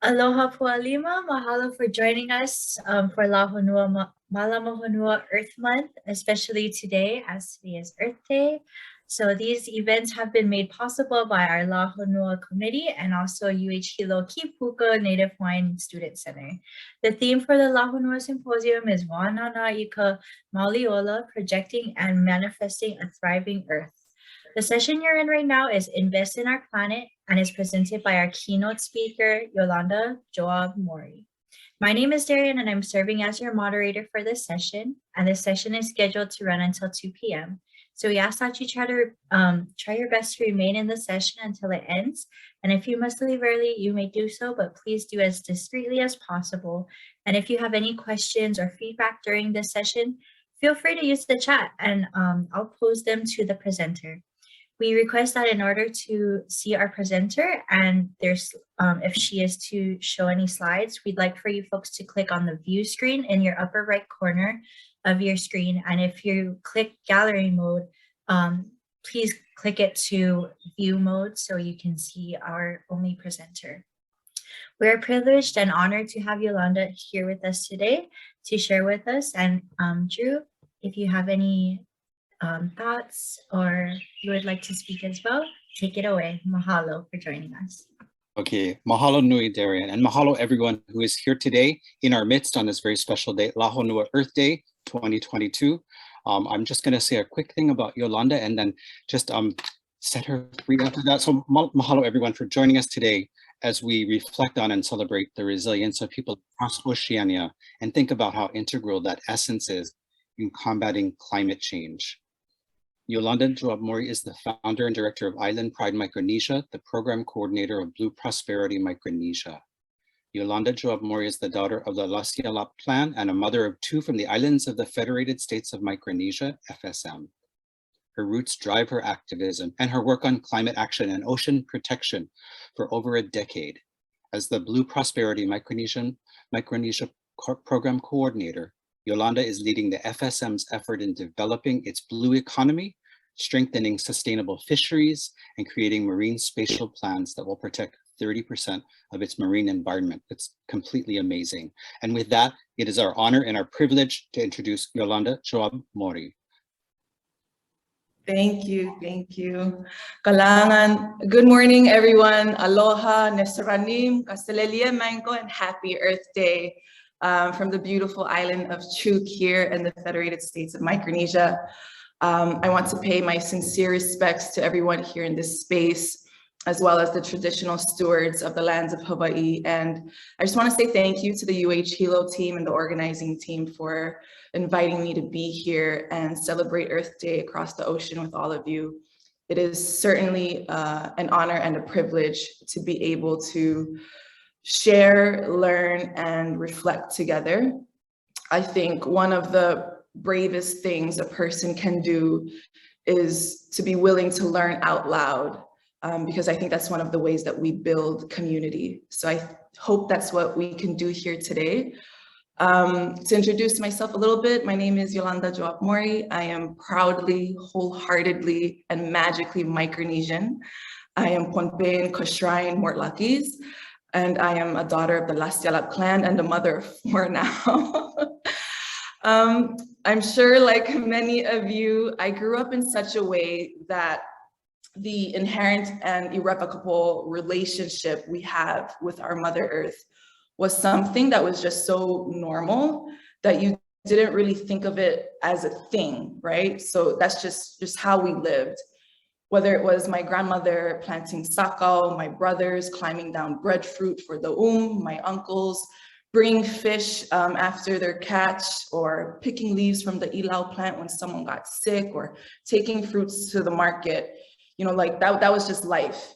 Aloha pualima, mahalo for joining us for Lā Honua Malama Honua Earth Month, especially today as today is Earth Day. So these events have been made possible by our Lā Honua committee and also Hilo Kipuka Native Hawaiian Student Center. The theme for the Lā Honua Symposium is Wānana Ika Maliola, Projecting and Manifesting a Thriving Earth. The session you're in right now is Invest in Our Planet and is presented by our keynote speaker, Yolanda Joab-Mori. My name is Darian and I'm serving as your moderator for this session, and this session is scheduled to run until 2 p.m. So we ask that you try your best to remain in the session until it ends. And if you must leave early, you may do so, but please do as discreetly as possible. And if you have any questions or feedback during this session, feel free to use the chat and I'll pose them to the presenter. We request that in order to see our presenter and if she is to show any slides, we'd like for you folks to click on the view screen in your upper right corner of your screen. And if you click gallery mode, please click it to view mode so you can see our only presenter. We're privileged and honored to have Yolanda here with us today to share with us. And Drew, if you have any thoughts or you would like to speak as well, take it away. Mahalo for joining us. Okay, mahalo nui Darian, and mahalo everyone who is here today in our midst on this very special day, Lā Honua Earth Day 2022. I'm just going to say a quick thing about Yolanda and then just set her free after that. So mahalo everyone for joining us today as we reflect on and celebrate the resilience of people across Oceania and think about how integral that essence is in combating climate change. Yolanda Joab-Mori is the founder and director of Island Pride Micronesia, the program coordinator of Blue Prosperity Micronesia. Yolanda Joab-Mori is the daughter of the Lā clan and a mother of two from the islands of the Federated States of Micronesia, FSM. Her roots drive her activism and her work on climate action and ocean protection for over a decade. As the Blue Prosperity Micronesia program coordinator, Yolanda is leading the FSM's effort in developing its blue economy, strengthening sustainable fisheries, and creating marine spatial plans that will protect 30% of its marine environment. It's completely amazing. And with that, it is our honor and our privilege to introduce Yolanda Joab-Mori. Thank you, thank you. Kalangan. Good morning, everyone. Aloha, Nesaranim, Kastelelia Mango, and happy Earth Day. From the beautiful island of Chuuk here in the Federated States of Micronesia. I want to pay my sincere respects to everyone here in this space, as well as the traditional stewards of the lands of Hawaii. And I just want to say thank you to the Hilo team and the organizing team for inviting me to be here and celebrate Earth Day across the ocean with all of you. It is certainly an honor and a privilege to be able to share, learn, and reflect together. I think one of the bravest things a person can do is to be willing to learn out loud, because I think that's one of the ways that we build community. So I hope that's what we can do here today. To introduce myself a little bit, my name is Yolanda Joab-Mori. I am proudly, wholeheartedly, and magically Micronesian. I am Pohnpeian, Kosraean, Mortlakis. And I am a daughter of the Lā clan and a mother of 4 now. I'm sure, like many of you, I grew up in such a way that the inherent and irrevocable relationship we have with our Mother Earth was something that was just so normal that you didn't really think of it as a thing, right? So that's just how we lived. Whether it was my grandmother planting sakau, my brothers climbing down breadfruit for the my uncles bringing fish after their catch, or picking leaves from the ilau plant when someone got sick, or taking fruits to the market, you know, like that was just life.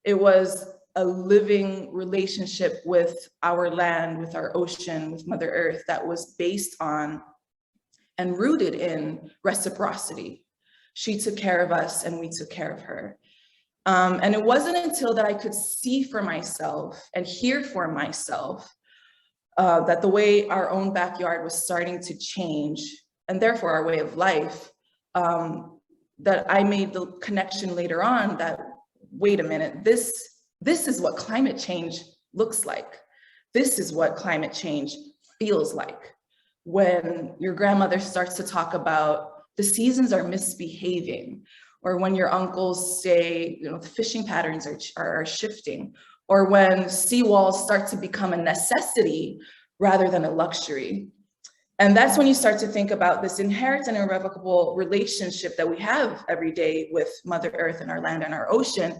It was a living relationship with our land, with our ocean, with Mother Earth that was based on and rooted in reciprocity. She took care of us and we took care of her. And it wasn't until that I could see for myself and hear for myself that the way our own backyard was starting to change, and therefore our way of life, that I made the connection later on that, wait a minute, this is what climate change looks like. this is what climate change feels like. When your grandmother starts to talk about the seasons are misbehaving, or when your uncles say, you know, the fishing patterns are shifting, or when seawalls start to become a necessity rather than a luxury. And that's when you start to think about this inherent and irrevocable relationship that we have every day with Mother Earth and our land and our ocean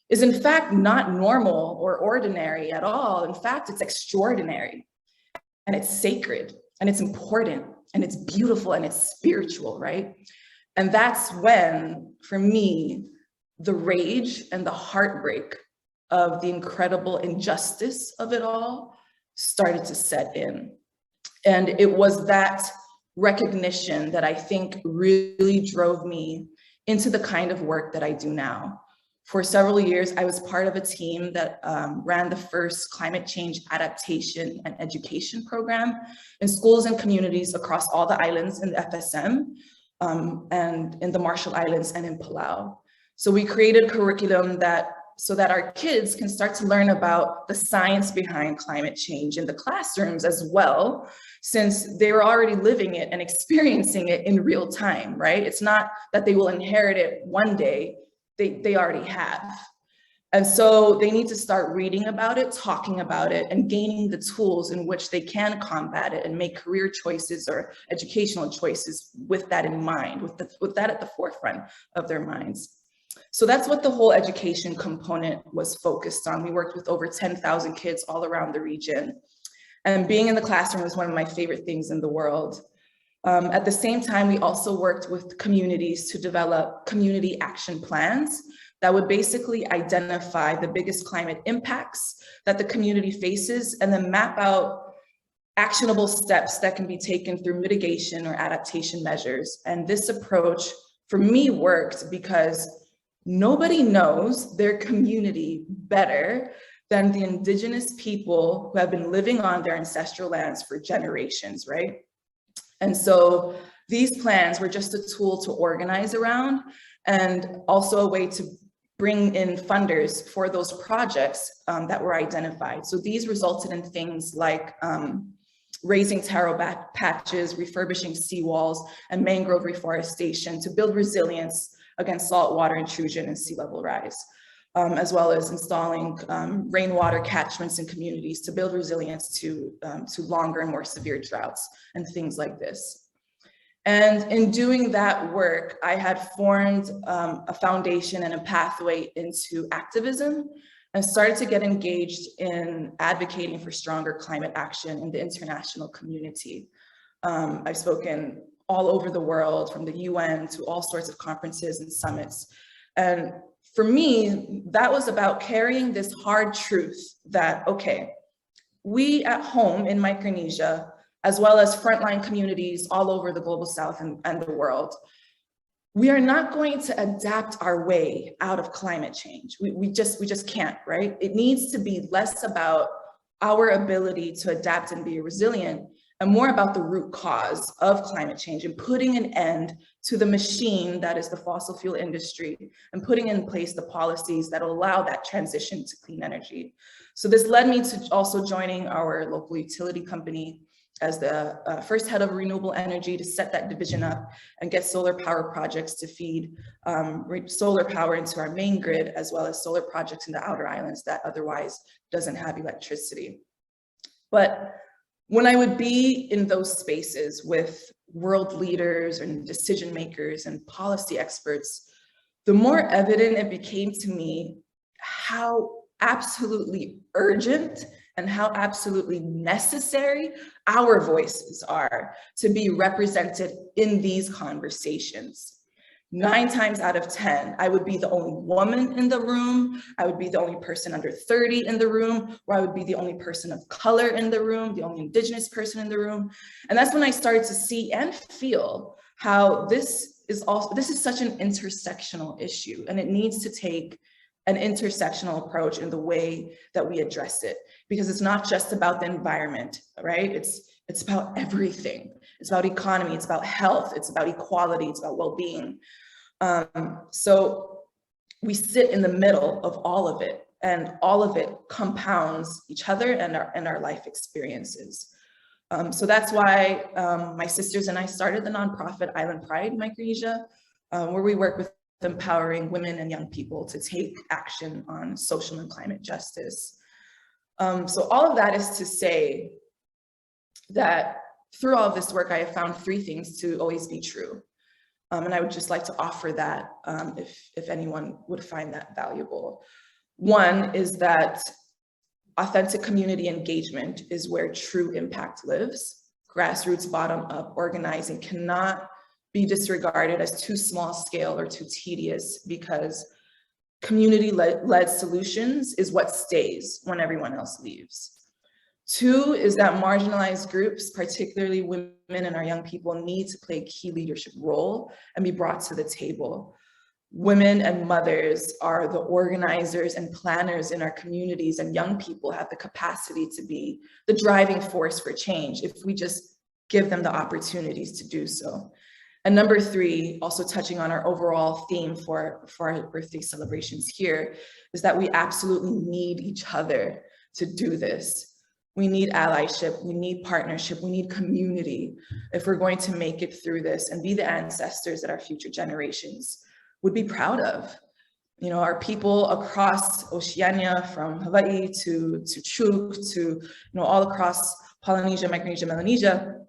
is in fact not normal or ordinary at all. In fact, it's extraordinary, and it's sacred, and it's important, and it's beautiful, and it's spiritual, right? And that's when, for me, the rage and the heartbreak of the incredible injustice of it all started to set in. And it was that recognition that I think really drove me into the kind of work that I do now. For several years, I was part of a team that ran the first climate change adaptation and education program in schools and communities across all the islands in the FSM and in the Marshall Islands and in Palau. So we created curriculum so that our kids can start to learn about the science behind climate change in the classrooms as well, since they were already living it and experiencing it in real time, right? It's not that they will inherit it one day, they already have. And so they need to start reading about it, talking about it, and gaining the tools in which they can combat it and make career choices or educational choices with that in mind, with that at the forefront of their minds. So that's what the whole education component was focused on. We worked with over 10,000 kids all around the region. And being in the classroom is one of my favorite things in the world. At the same time, we also worked with communities to develop community action plans that would basically identify the biggest climate impacts that the community faces and then map out actionable steps that can be taken through mitigation or adaptation measures. And this approach for me worked because nobody knows their community better than the indigenous people who have been living on their ancestral lands for generations, right? And so these plans were just a tool to organize around and also a way to bring in funders for those projects that were identified. So these resulted in things like raising taro patches, refurbishing seawalls, and mangrove reforestation to build resilience against saltwater intrusion and sea level rise, as well as installing rainwater catchments in communities to build resilience to longer and more severe droughts and things like this. And in doing that work, I had formed a foundation and a pathway into activism and started to get engaged in advocating for stronger climate action in the international community. I've spoken all over the world, from the UN to all sorts of conferences and summits. And for me, that was about carrying this hard truth that, okay, we at home in Micronesia, as well as frontline communities all over the global south and the world, we are not going to adapt our way out of climate change. We just can't, right? It needs to be less about our ability to adapt and be resilient and more about the root cause of climate change and putting an end to the machine that is the fossil fuel industry and putting in place the policies that will allow that transition to clean energy. So this led me to also joining our local utility company as the first head of renewable energy to set that division up and get solar power projects to feed solar power into our main grid, as well as solar projects in the outer islands that otherwise doesn't have electricity. But when I would be in those spaces with world leaders and decision makers and policy experts, the more evident it became to me how absolutely urgent and how absolutely necessary our voices are to be represented in these conversations. 9 times out of 10, I would be the only woman in the room, I would be the only person under 30 in the room, or I would be the only person of color in the room, the only indigenous person in the room. And that's when I started to see and feel how this is such an intersectional issue, and it needs to take an intersectional approach in the way that we address it, because it's not just about the environment, right? It's about everything. It's about economy, it's about health, it's about equality, it's about well-being. So we sit in the middle of all of it. and all of it compounds each other and our life experiences. So that's why my sisters and I started the nonprofit Island Pride Micronesia, where we work with empowering women and young people to take action on social and climate justice. So all of that is to say that through all of this work, I have found three things to always be true. And I would just like to offer that if anyone would find that valuable. One is that authentic community engagement is where true impact lives. Grassroots bottom-up organizing cannot be disregarded as too small scale or too tedious, because community-led solutions is what stays when everyone else leaves. Two is that marginalized groups, particularly women and our young people, need to play a key leadership role and be brought to the table. Women and mothers are the organizers and planners in our communities, and young people have the capacity to be the driving force for change if we just give them the opportunities to do so. And number three, also touching on our overall theme for our birthday celebrations here, is that we absolutely need each other to do this. We need allyship, we need partnership, we need community if we're going to make it through this and be the ancestors that our future generations would be proud of. You know, our people across Oceania, from Hawaii to Chuk to, all across Polynesia, Micronesia, Melanesia,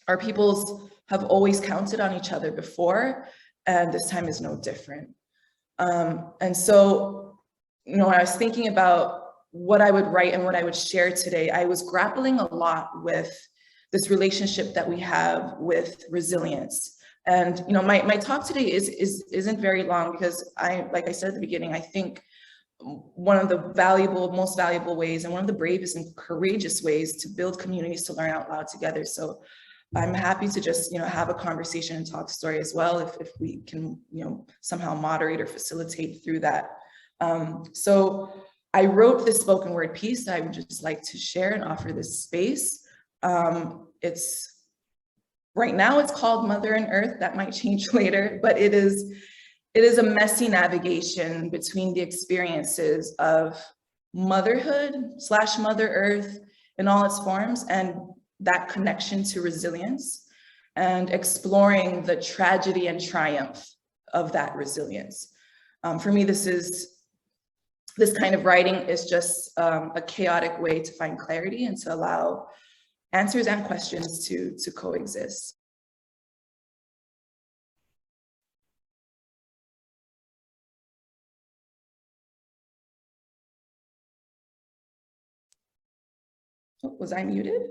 our peoples have always counted on each other before, and this time is no different. And so, when I was thinking about what I would write and what I would share today, I was grappling a lot with this relationship that we have with resilience. And my talk today isn't very long, because like I said at the beginning, I think one of the most valuable ways and one of the bravest and courageous ways to build communities to learn out loud together. So I'm happy to just have a conversation and talk story as well, if we can somehow moderate or facilitate through that. So I wrote this spoken word piece that I would just like to share and offer this space. Right now it's called Mother and Earth. That might change later, but it is a messy navigation between the experiences of motherhood / Mother Earth in all its forms, and that connection to resilience, and exploring the tragedy and triumph of that resilience. For me, this kind of writing is just a chaotic way to find clarity and to allow answers and questions to coexist. Oh, was I muted?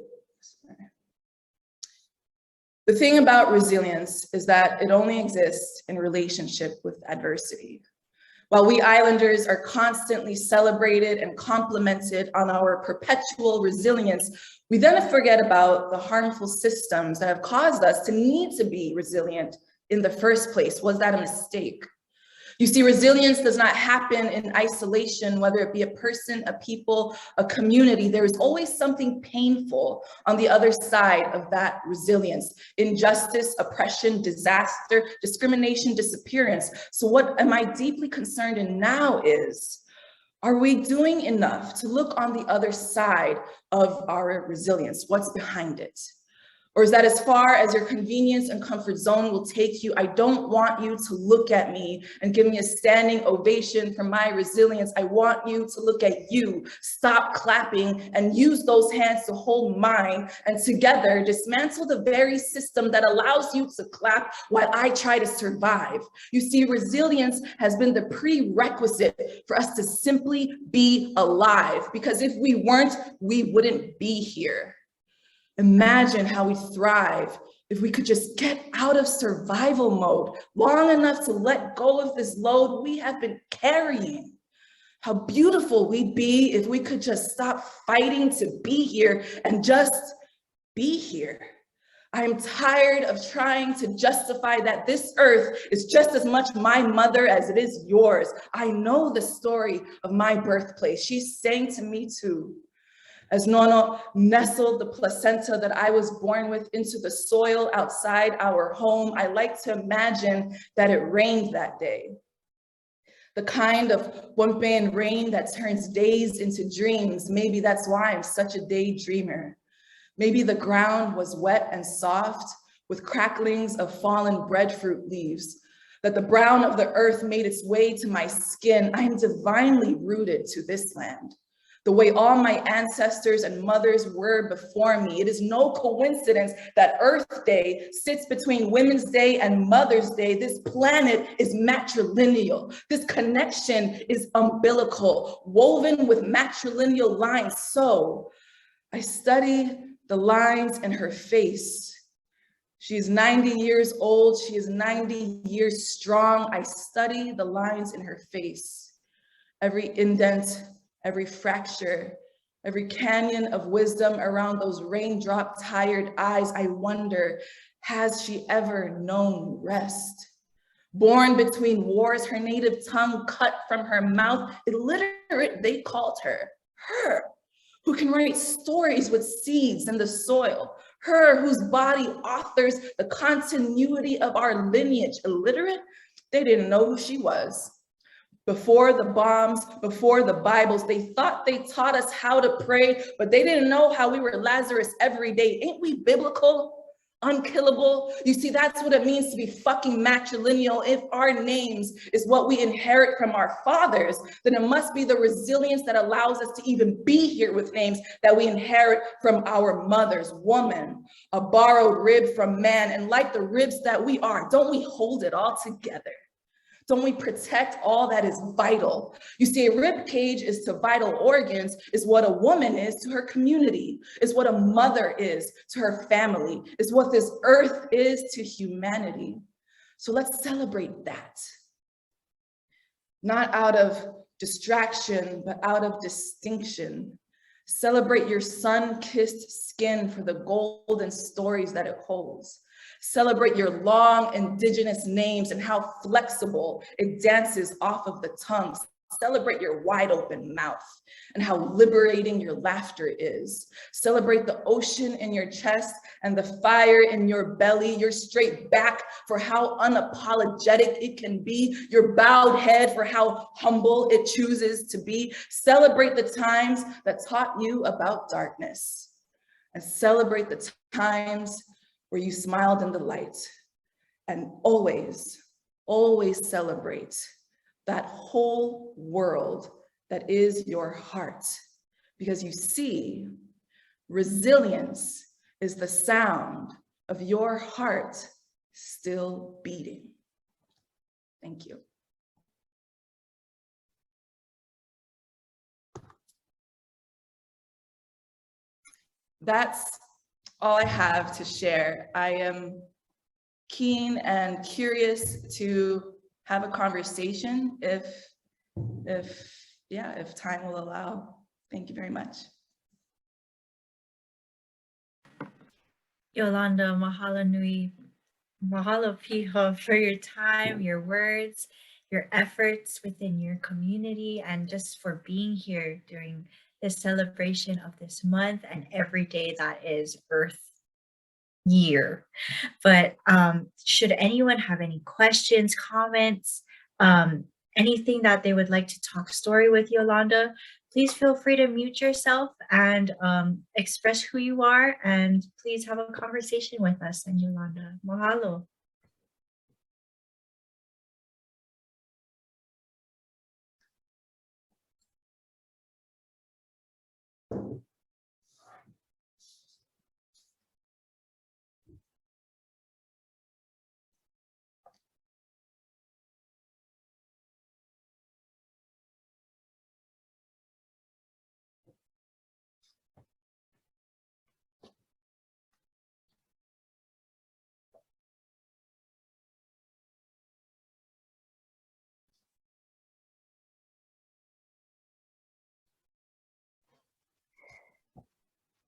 The thing about resilience is that it only exists in relationship with adversity. While we islanders are constantly celebrated and complimented on our perpetual resilience, we then forget about the harmful systems that have caused us to need to be resilient in the first place. Was that a mistake? You see, resilience does not happen in isolation, whether it be a person, a people, a community. There is always something painful on the other side of that resilience: injustice, oppression, disaster, discrimination, disappearance. So what am I deeply concerned in now is, are we doing enough to look on the other side of our resilience? What's behind it? Or is that as far as your convenience and comfort zone will take you? I don't want you to look at me and give me a standing ovation for my resilience. I want you to look at you, stop clapping, and use those hands to hold mine, and together dismantle the very system that allows you to clap while I try to survive. You see, resilience has been the prerequisite for us to simply be alive, because if we weren't, we wouldn't be here. Imagine how we thrive if we could just get out of survival mode long enough to let go of this load we have been carrying. How beautiful we'd be if we could just stop fighting to be here and just be here. I'm tired of trying to justify that this earth is just as much my mother as it is yours. I know the story of my birthplace. She sang to me too. As Nono nestled the placenta that I was born with into the soil outside our home, I like to imagine that it rained that day. The kind of wampean rain that turns days into dreams. Maybe that's why I'm such a daydreamer. Maybe the ground was wet and soft with cracklings of fallen breadfruit leaves, that the brown of the earth made its way to my skin. I am divinely rooted to this land, the way all my ancestors and mothers were before me. It is no coincidence that Earth Day sits between Women's Day and Mother's Day. This planet is matrilineal. This connection is umbilical, woven with matrilineal lines. So I study the lines in her face. She is 90 years old. She is 90 years strong. I study the lines in her face. Every indent, every fracture, every canyon of wisdom around those raindrop tired eyes. I wonder, has she ever known rest? Born between wars, her native tongue cut from her mouth, illiterate, they called her, who can write stories with seeds in the soil, her whose body authors the continuity of our lineage. Illiterate, they didn't know who she was. Before the bombs, before the Bibles, they thought they taught us how to pray, but they didn't know how we were Lazarus every day. Ain't we biblical? Unkillable? You see, that's what it means to be fucking matrilineal. If our names is what we inherit from our fathers, then it must be the resilience that allows us to even be here with names that we inherit from our mothers. Woman, a borrowed rib from man, and like the ribs that we are, don't we hold it all together? Don't we protect all that is vital? You see, a rib cage is to vital organs, is what a woman is to her community, is what a mother is to her family, is what this earth is to humanity. So let's celebrate that. Not out of distraction, but out of distinction. Celebrate your sun-kissed skin for the golden stories that it holds. Celebrate your long indigenous names and how flexible it dances off of the tongue. Celebrate your wide open mouth and how liberating your laughter is. Celebrate the ocean in your chest and the fire in your belly, your straight back for how unapologetic it can be, your bowed head for how humble it chooses to be. Celebrate the times that taught you about darkness, and celebrate the times where you smiled in the light, and always, always celebrate that whole world that is your heart. Because you see, resilience is the sound of your heart still beating. Thank you. That's all I have to share. I am keen and curious to have a conversation if time will allow. Thank you very much. Yolanda, mahalo nui. Mahalo piho for your time, your words, your efforts within your community, and just for being here during this celebration of this month and every day that is Earth Year. But should anyone have any questions, comments, anything that they would like to talk story with Yolanda, please feel free to mute yourself and express who you are, and please have a conversation with us and Yolanda. Mahalo.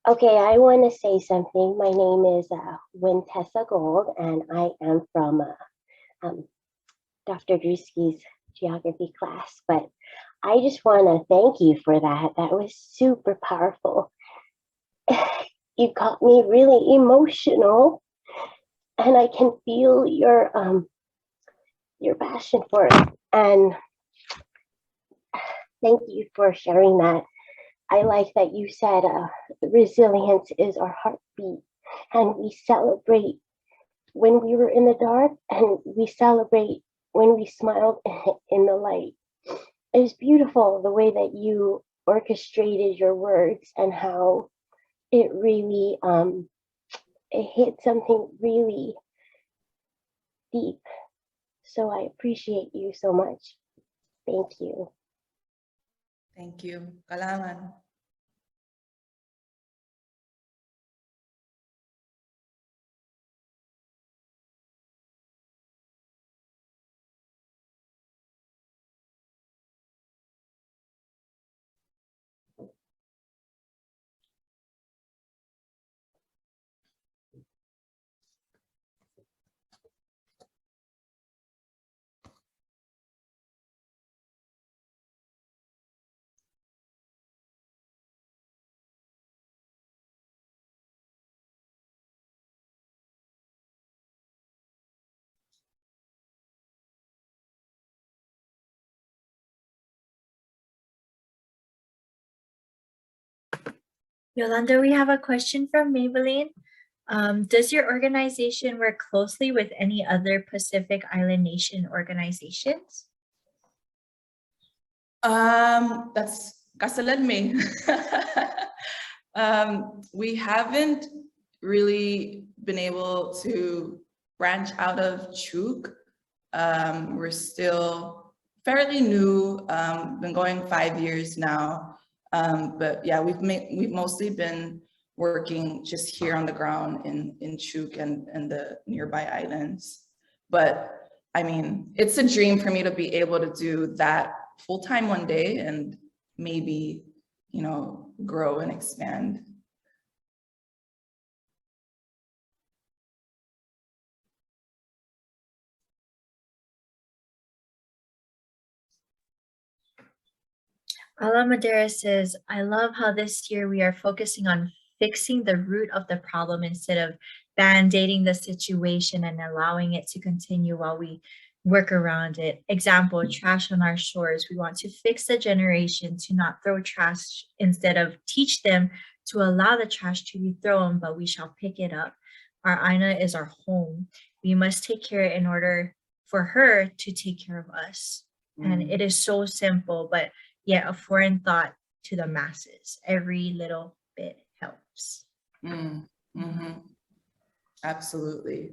Okay, I want to say something. My name is Wintessa Gold, and I am from Dr. Drewski's geography class. But I just want to thank you for that. That was super powerful. You got me really emotional, and I can feel your passion for it. And Thank you for sharing that. I like that you said resilience is our heartbeat, and we celebrate when we were in the dark, and we celebrate when we smiled in the light. It was beautiful the way that you orchestrated your words and how it really it hit something really deep. So I appreciate you so much. Thank you. Thank you. Kailangan. Yolanda, we have a question from Maybelline. Does your organization work closely with any other Pacific Island nation organizations? That's kasaladme. We haven't really been able to branch out of Chuk. We're still fairly new, been going 5 years now. But yeah, we've mostly been working just here on the ground in Chuk and the nearby islands. But I mean, it's a dream for me to be able to do that full-time one day and maybe, you know, grow and expand. Ala Madera says, I love how this year we are focusing on fixing the root of the problem instead of band-aiding the situation and allowing it to continue while we work around it. Example, trash on our shores. We want to fix the generation to not throw trash instead of teach them to allow the trash to be thrown, but we shall pick it up. Our Aina is our home. We must take care in order for her to take care of us. And it is so simple, but yet a foreign thought to the masses. Every little bit helps. Absolutely.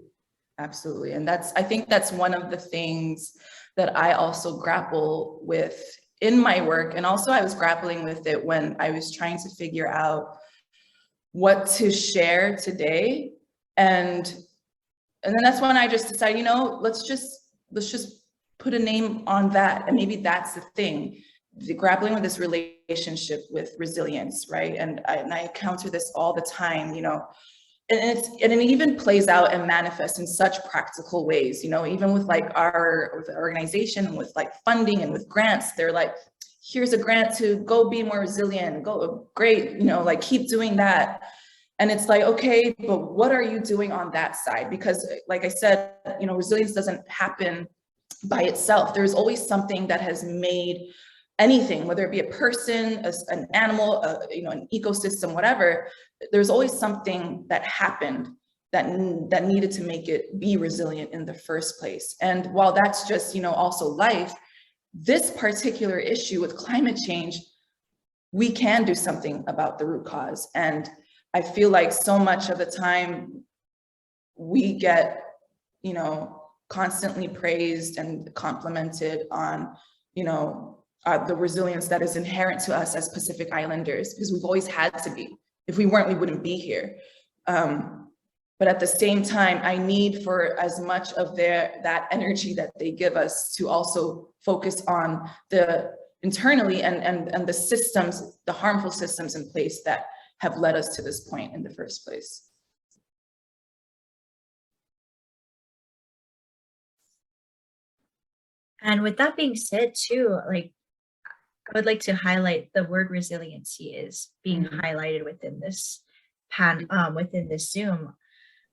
Absolutely. And I think that's one of the things that I also grapple with in my work. And also I was grappling with it when I was trying to figure out what to share today. And then that's when I just decided, you know, let's just put a name on that. And maybe that's the thing. The grappling with this relationship with resilience, right? And I encounter this all the time, you know, and it even plays out and manifests in such practical ways, you know, even with like with the organization, with like funding and with grants, they're like, here's a grant to go be more resilient, go, great, you know, like keep doing that. And it's like, okay, but what are you doing on that side? Because like I said, you know, resilience doesn't happen by itself. There's always something that has made anything, whether it be a person, an animal, you know, an ecosystem, whatever, there's always something that happened that needed to make it be resilient in the first place. And while that's just, you know, also life, this particular issue with climate change, we can do something about the root cause. And I feel like so much of the time we get, you know, constantly praised and complimented on, you know, the resilience that is inherent to us as Pacific Islanders, because we've always had to be. If we weren't, we wouldn't be here. But at the same time, I need for as much of that energy that they give us to also focus on the internally and the systems, the harmful systems in place that have led us to this point in the first place. And with that being said too, like, I would like to highlight the word resiliency is being highlighted within this within this Zoom.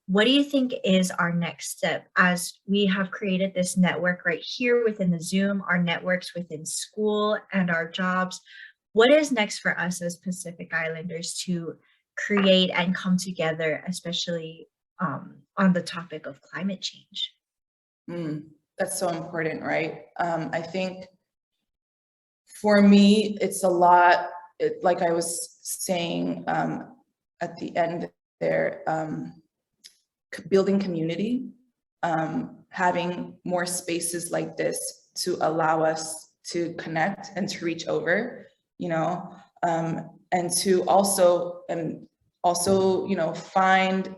what do you think is our next step as we have created this network right here within the Zoom, our networks within school and our jobs? What is next for us as Pacific Islanders to create and come together, especially on the topic of climate change? That's so important, right? I think for me, it's a lot, like I was saying at the end there, building community, having more spaces like this to allow us to connect and to reach over, you know, and to also, you know, find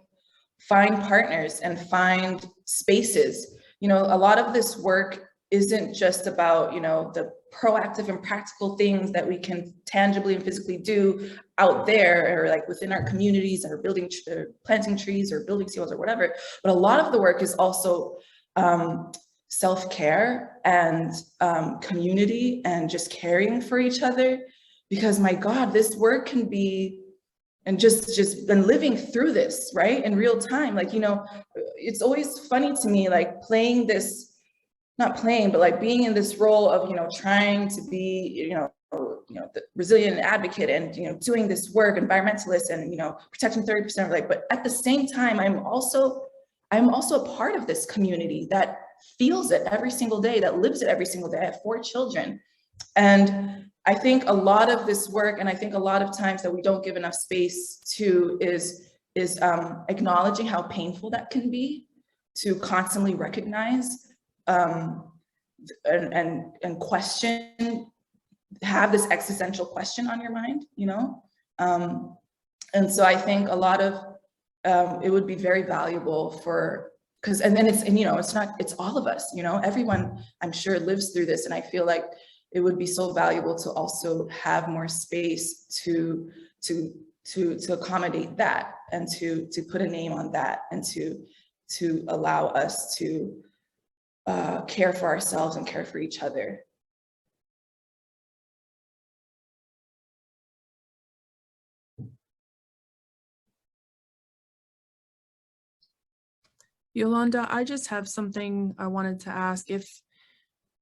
partners and find spaces. You know, a lot of this work isn't just about, you know, the proactive and practical things that we can tangibly and physically do out there, or like within our communities, or building, planting trees or building seawalls or whatever. But a lot of the work is also self-care and community and just caring for each other. Because my God, this work can be, and just been living through this, right, in real time. Like, you know, it's always funny to me, like playing this, not playing, but like being in this role of, you know, trying to be, you know, the resilient advocate and, you know, doing this work, environmentalist, and, you know, protecting 30% of, like, but at the same time, I'm also a part of this community that feels it every single day, that lives it every single day. I have 4 children. And I think a lot of this work, and I think a lot of times that we don't give enough space to, is acknowledging how painful that can be, to constantly recognize and question, have this existential question on your mind, you know? And so I think a lot of, it would be very valuable for, because, and you know, it's all of us, you know, everyone I'm sure lives through this. And I feel like it would be so valuable to also have more space to accommodate that, and to put a name on that, and to allow us to care for ourselves and care for each other. Yolanda, I just have something I wanted to ask. If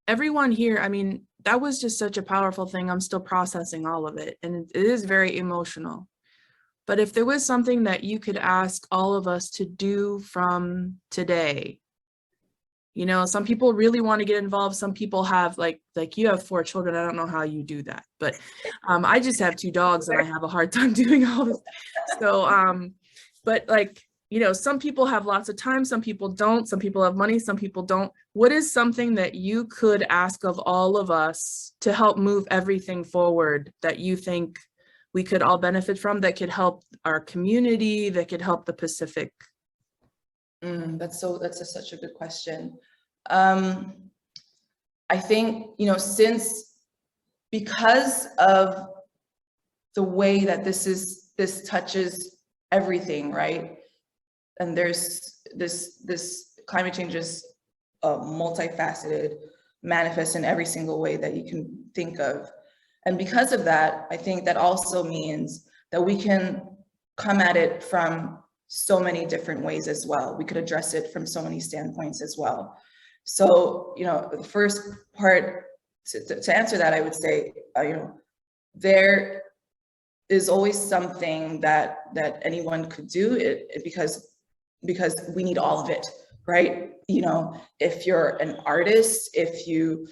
everyone here, I mean, that was just such a powerful thing. I'm still processing all of it, and it is very emotional. But if there was something that you could ask all of us to do from today, you know, some people really want to get involved. Some people have, like you have 4 children. I don't know how you do that, but I just have 2 dogs and I have a hard time doing all this. So, but like, you know, some people have lots of time, some people don't, some people have money, some people don't. What is something that you could ask of all of us to help move everything forward that you think we could all benefit from, that could help our community, that could help the Pacific? That's such a good question. I think, you know, because of the way that this touches everything, right? And there's this climate change is multifaceted, manifest in every single way that you can think of. And because of that, I think that also means that we can come at it from so many different ways as well. We could address it from so many standpoints as well. So, you know, the first part to answer that, I would say, you know, there is always something that anyone could do, because we need all of it, right? You know, if you're an artist, if you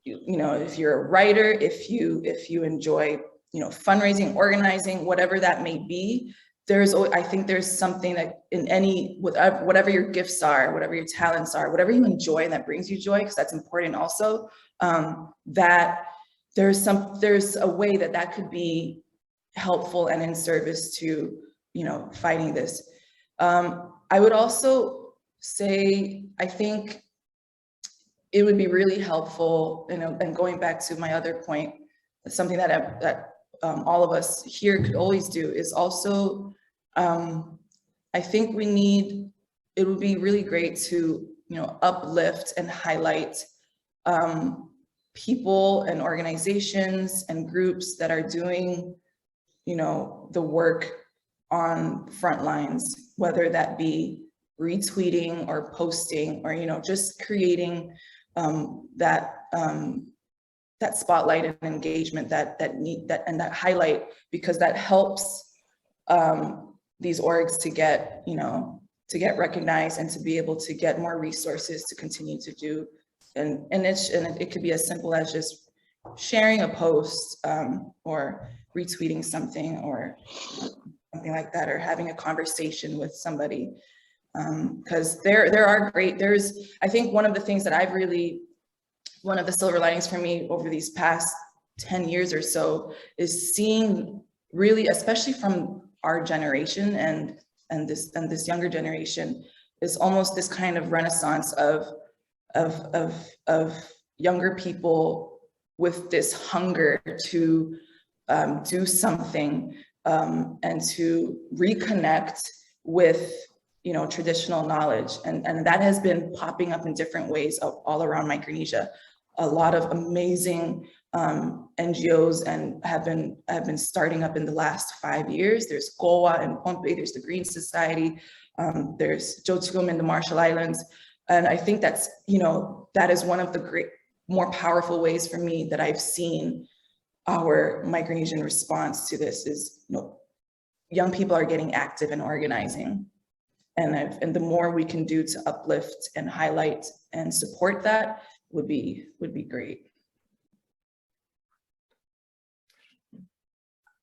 know, if you're a writer, if you enjoy, you know, fundraising, organizing, whatever that may be, I think there's something that in whatever your gifts are, whatever your talents are, whatever you enjoy and that brings you joy, because that's important also, that there's a way that could be helpful and in service to, you know, fighting this. I would also say, I think it would be really helpful, you know, and going back to my other point, something that all of us here could always do is also, I think it would be really great to, you know, uplift and highlight people and organizations and groups that are doing, you know, the work on front lines, whether that be retweeting or posting or, just creating that spotlight and engagement that highlight, because that helps these orgs to get, to get recognized and to be able to get more resources to continue to do. And it could be as simple as just sharing a post or retweeting something or something like that, or having a conversation with somebody. Because I think one of the things that one of the silver linings for me over these past 10 years or so is seeing really, especially from our generation and this younger generation, is almost this kind of renaissance of younger people with this hunger to do something and to reconnect with traditional knowledge, and that has been popping up in different ways all around Micronesia. A lot of amazing NGOs and have been starting up in the last 5 years. There's Goa and Pohnpei, there's the Green Society, there's Jochigum in the Marshall Islands, and I think that's that is one of the more powerful ways for me that I've seen our Micronesian response to this is young people are getting active and organizing. And the more we can do to uplift and highlight and support that would be great.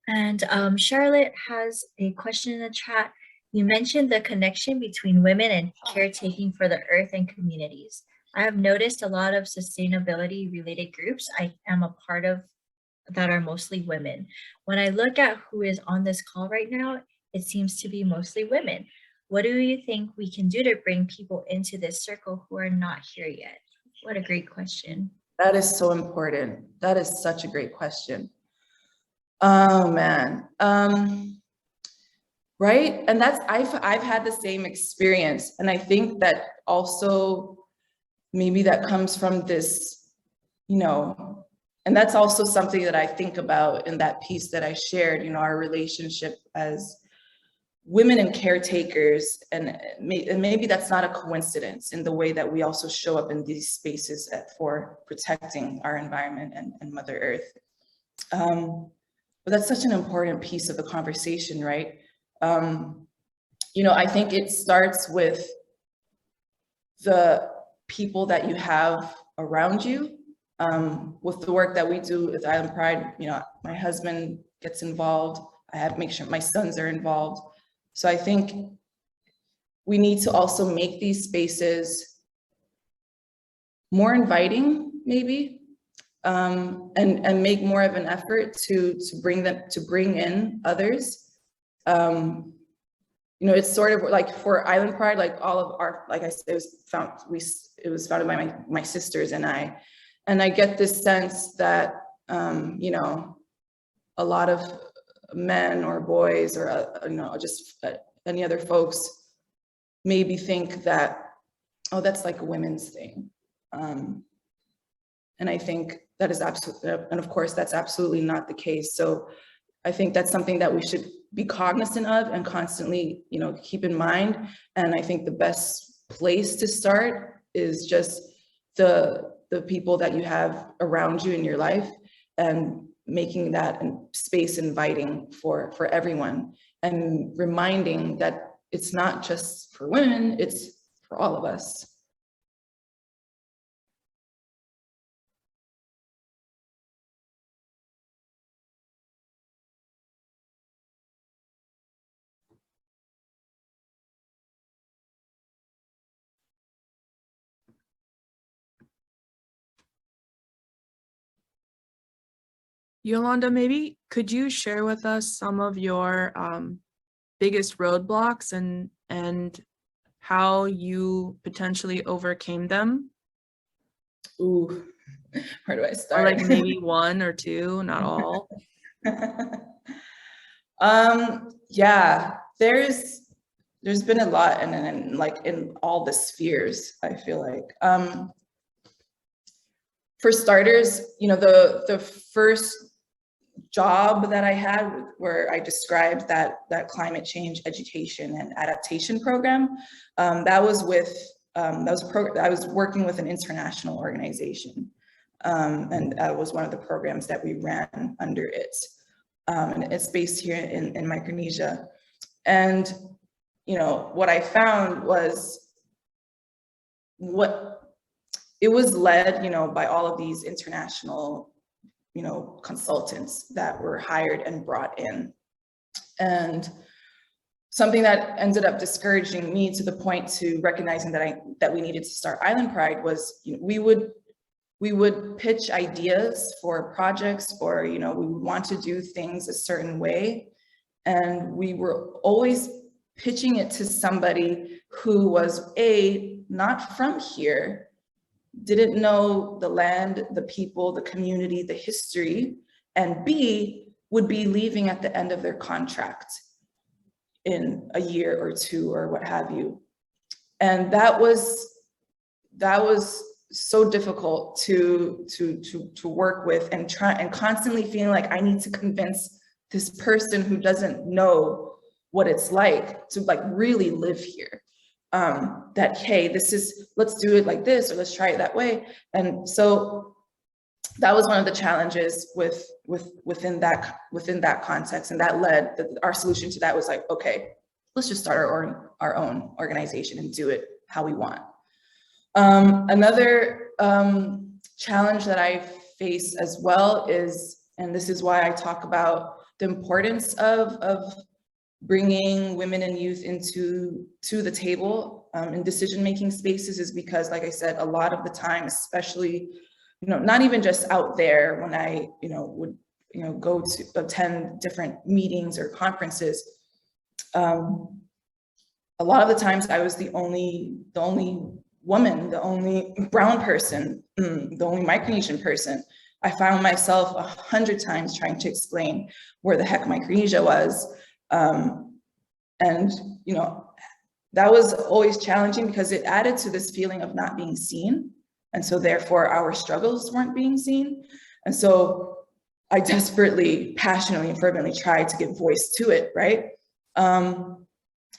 And Charlotte has a question in the chat. You mentioned the connection between women and caretaking for the earth and communities. I have noticed a lot of sustainability related groups I am a part of that are mostly women. When I look at who is on this call right now, it seems to be mostly women. What do you think we can do to bring people into this circle who are not here yet? What a great question. That is so important. That is such a great question. Oh man, right? And I've had the same experience, and I think that also maybe that comes from this, and that's also something that I think about in that piece that I shared. Our relationship as women and caretakers, and maybe that's not a coincidence in the way that we also show up in these spaces for protecting our environment and Mother Earth. But that's such an important piece of the conversation, right? I think it starts with the people that you have around you. With the work that we do with Island Pride, my husband gets involved. I have to make sure my sons are involved. So I think we need to also make these spaces more inviting, maybe, and make more of an effort to bring in others. It's sort of like for Island Pride, like all of our, like I said, it was founded by my sisters and I get this sense that a lot of men or boys or just any other folks maybe think that, oh, that's like a women's thing, and I think that is absolutely, and of course that's absolutely not the case. So I think that's something that we should be cognizant of and constantly keep in mind. And I think the best place to start is just the people that you have around you in your life, and making that space inviting for everyone, and reminding that it's not just for women, it's for all of us. Yolanda, maybe could you share with us some of your biggest roadblocks and how you potentially overcame them? Ooh, where do I start? Or like maybe one or two, not all. Yeah, there's been a lot, and like in all the spheres, I feel like. For starters, the first job that I had where I described that climate change education and adaptation program, that was with, I was working with an international organization. And that was one of the programs that we ran under it. And it's based here in Micronesia. And, you know, what I found was it was led, you know, by all of these international, you know, consultants that were hired and brought in. And something that ended up discouraging me to the point to recognizing that we needed to start Island Pride was, you know, we would pitch ideas for projects, or, you know, we would want to do things a certain way. And we were always pitching it to somebody who was not from here, didn't know the land, the people, the community, the history, and B, would be leaving at the end of their contract in a year or two or what have you. And that was so difficult to work with, and constantly feeling like I need to convince this person who doesn't know what it's like to like really live here. That, hey, let's do it like this, or let's try it that way. And so that was one of the challenges within that context. And that led, our solution to that was like, okay, let's just start our own organization and do it how we want. Another challenge that I face as well is, and this is why I talk about the importance of bringing women and youth to the table in decision-making spaces, is because, like I said, a lot of the time, especially, you know, not even just out there when I, you know, would, you know, go to attend different meetings or conferences, a lot of the times I was the only woman, the only brown person, the only Micronesian person. I found myself 100 times trying to explain where the heck Micronesia was. And, you know, that was always challenging because it added to this feeling of not being seen. And so therefore our struggles weren't being seen. And so I desperately, passionately, and fervently tried to give voice to it, right?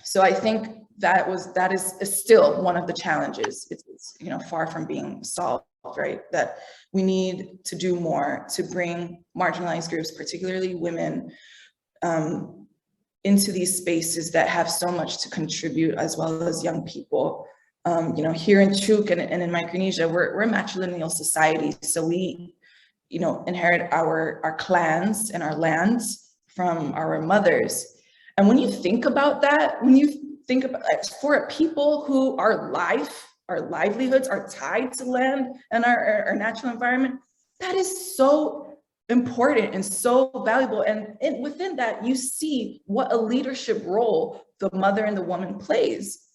So I think that is still one of the challenges. It's, you know, far from being solved, right? That we need to do more to bring marginalized groups, particularly women, into these spaces that have so much to contribute, as well as young people. You know, here in Chuk and in Micronesia, we're a matrilineal society. So we, you know, inherit our clans and our lands from our mothers. And when you think about that, for people who our livelihoods are tied to land and our natural environment, that is so important and so valuable. And within that, you see what a leadership role the mother and the woman plays.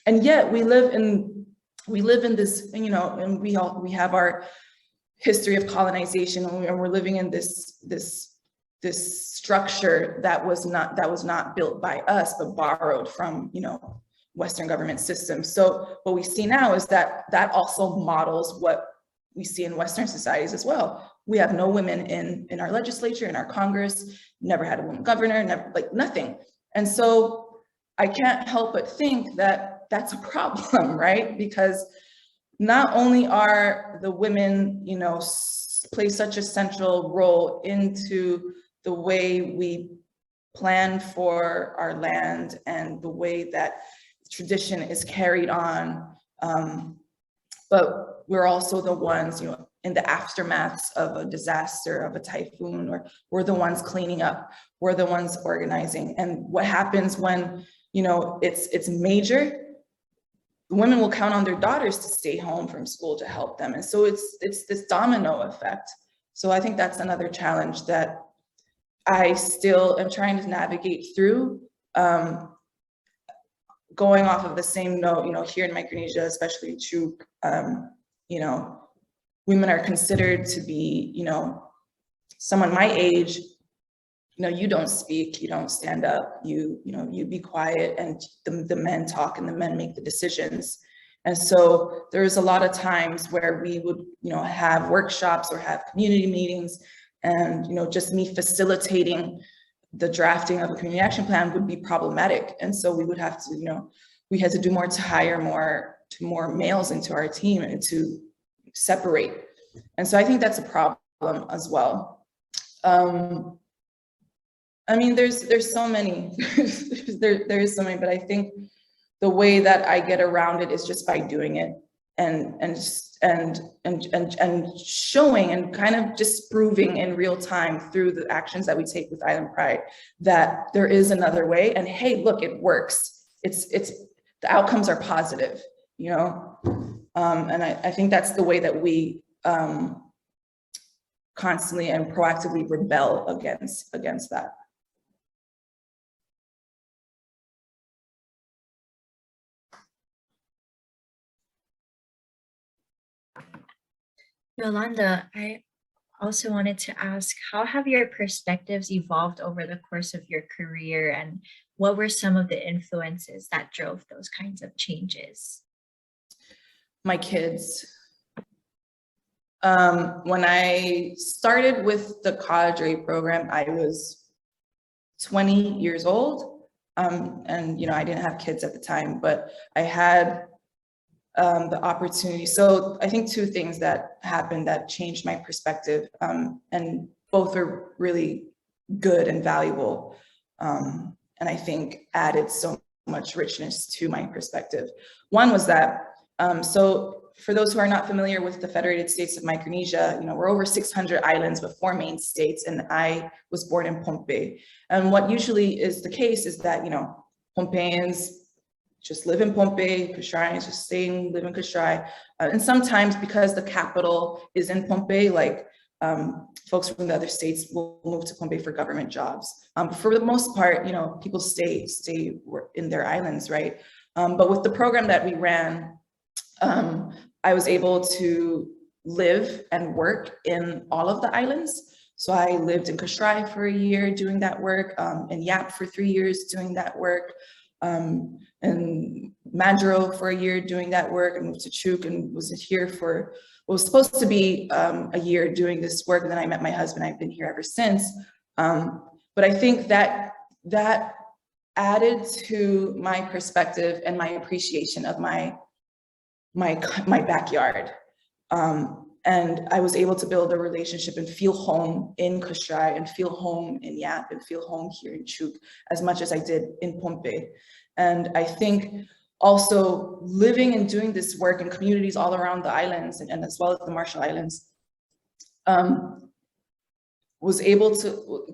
And yet we live in this, you know, and we have our history of colonization, and we're living in this structure that was not built by us, but borrowed from, you know, Western government systems. So what we see now is that also models what we see in Western societies as well. We have no women in our legislature, in our Congress, never had a woman governor, never, like nothing. And so I can't help but think that that's a problem, right? Because not only are the women, you know, play such a central role into the way we plan for our land and the way that tradition is carried on, but we're also the ones, you know, in the aftermaths of a disaster, of a typhoon, or we're the ones cleaning up, we're the ones organizing. And what happens when, you know, it's major, women will count on their daughters to stay home from school to help them. And so it's this domino effect. So I think that's another challenge that I still am trying to navigate through. Going off of the same note, you know, here in Micronesia, especially Chuk, you know, women are considered to be, you know, someone my age, you know, you don't speak, you don't stand up, you know, you be quiet, and the men talk and the men make the decisions. And so there's a lot of times where we would, you know, have workshops or have community meetings, And, you know, just me facilitating the drafting of a community action plan would be problematic. And so we would have to, you know, we had to do more to hire more males into our team and to separate. And so I think that's a problem as well. I mean, there's so many, there is so many, but I think the way that I get around it is just by doing it and showing and kind of just proving in real time through the actions that we take with Island Pride that there is another way. And hey, look, it works. The outcomes are positive, you know? And I think that's the way that we constantly and proactively rebel against that. Yolanda, I also wanted to ask, how have your perspectives evolved over the course of your career, and what were some of the influences that drove those kinds of changes? My kids. When I started with the college program, I was 20 years old. And, you know, I didn't have kids at the time, but I had the opportunity. So I think two things that happened that changed my perspective, and both are really good and valuable. And I think added so much richness to my perspective. One was that, so for those who are not familiar with the Federated States of Micronesia, you know, we're over 600 islands with 4 main states, and I was born in Pohnpei. And what usually is the case is that, you know, Pohnpeians just live in Pohnpei, Kashraians just live in Kashrai. And sometimes because the capital is in Pohnpei, like folks from the other states will move to Pohnpei for government jobs. For the most part, you know, people stay in their islands, right? But with the program that we ran, I was able to live and work in all of the islands. So I lived in Kashrai for a year doing that work, in Yap for 3 years doing that work, and Mandurah for a year doing that work, and moved to Chuk and was here for what was supposed to be a year doing this work. And then I met my husband. I've been here ever since. But I think that added to my perspective and my appreciation of my backyard. And I was able to build a relationship and feel home in Kashrai and feel home in Yap and feel home here in Chuk as much as I did in Pohnpei. And I think also living and doing this work in communities all around the islands and as well as the Marshall Islands,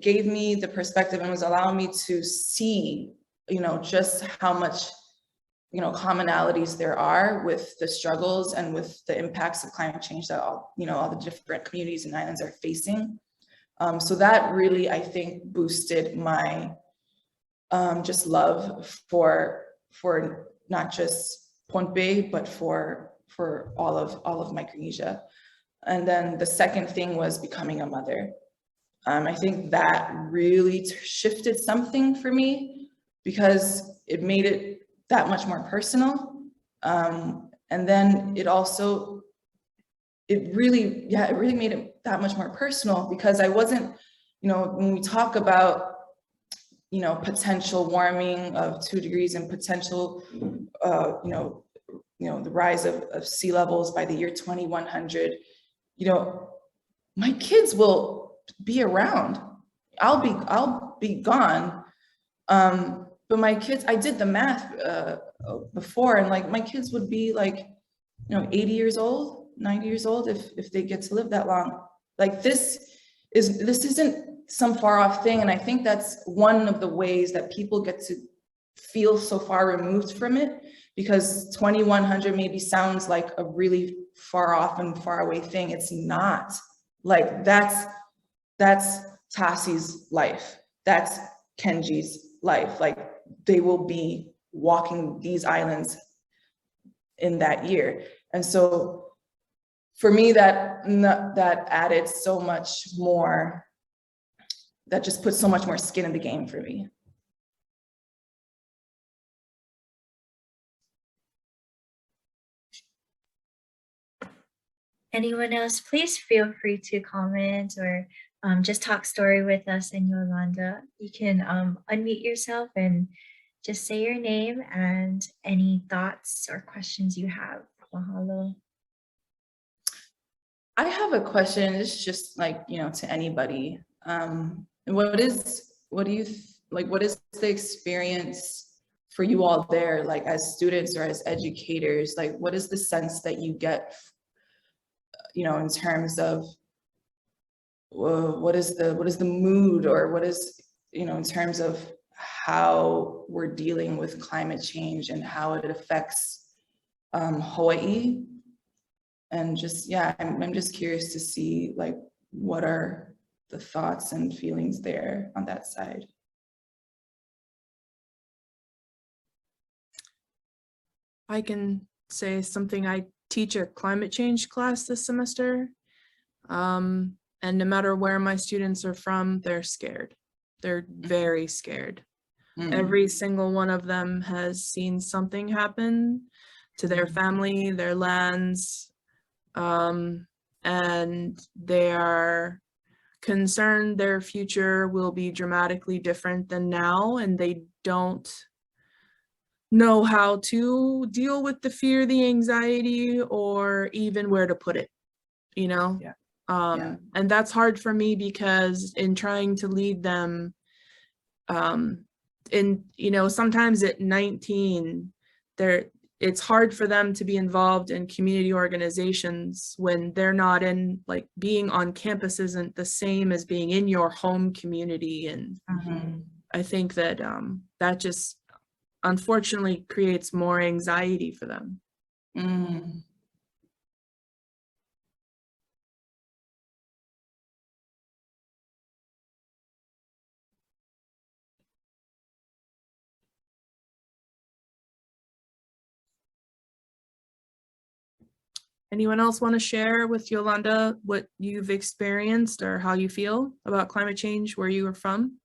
gave me the perspective and was allowing me to see, you know, just how much, you know, commonalities there are with the struggles and with the impacts of climate change that all the different communities and islands are facing. So that really, I think, boosted my just love for not just Pohnpei, but for all of Micronesia. And then the second thing was becoming a mother. I think that really shifted something for me because it made it that much more personal. And then it really made it that much more personal because I wasn't, you know, when we talk about, you know, potential warming of 2 degrees and potential, the rise of sea levels by the year 2100, you know, my kids will be around. I'll be gone. But my kids, I did the math before, and like my kids would be like, you know, 80 years old, 90 years old if they get to live that long. Like this isn't some far off thing. And I think that's one of the ways that people get to feel so far removed from it, because 2100 maybe sounds like a really far off and far away thing. It's not. Like that's Tassi's life. That's Kenji's life. Like they will be walking these islands in that year. And so for me, that added so much more, that just put so much more skin in the game for me. Anyone else, please feel free to comment or just talk story with us and Yolanda. You can unmute yourself and just say your name and any thoughts or questions you have. Mahalo. I have a question. It's just like, to anybody. What is the experience for you all there, like as students or as educators? Like, what is the sense that you get, in terms of what is the mood, or what is, in terms of how we're dealing with climate change and how it affects Hawaii? And just, I'm just curious to see, like, what are the thoughts and feelings there on that side? I can say something. I teach a climate change class this semester. And no matter where my students are from, they're scared. They're very scared. Every single one of them has seen something happen to their family, their lands, and they are concerned their future will be dramatically different than now, and they don't know how to deal with the fear, the anxiety, or even where to put it, And that's hard for me, because in trying to lead them, sometimes at 19, it's hard for them to be involved in community organizations when they're not in, like, being on campus isn't the same as being in your home community. And I think that that just unfortunately creates more anxiety for them. Anyone else want to share with Yolanda what you've experienced or how you feel about climate change where you are from?